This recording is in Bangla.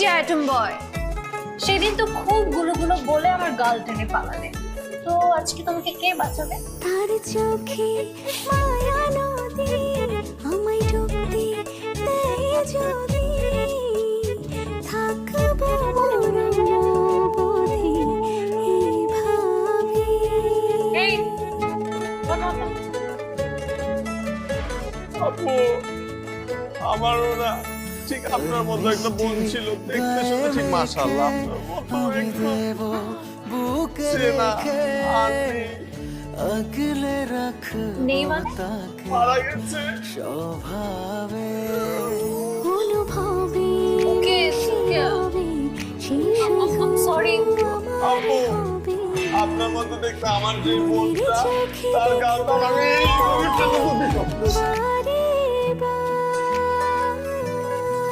যে অ্যাটম বয়, সেদিন তো খুব গুলো বলে আমার গাল টেনে পালালে, তো আজকে তোমাকে কে বাঁচাবে? তার চোখে মায়া নদী আমায় ডুবতে দেয় যদি থাকবো মরণবধি এইভাবে। এই কথা বলো। আপু আমার ওরা ঠিক আপনার মতো একটা বোন ছিল, দেখতে শুনে ঠিক মাশাআল্লাহ আপনার মতো একদম চেনা আন্টি আগলে রাখ নেই মানে? মারা গেছে। অনুভবে ওকে সরি। আপু আপনার মতো দেখতে আমার যে বোনটা, তার গালটা আমি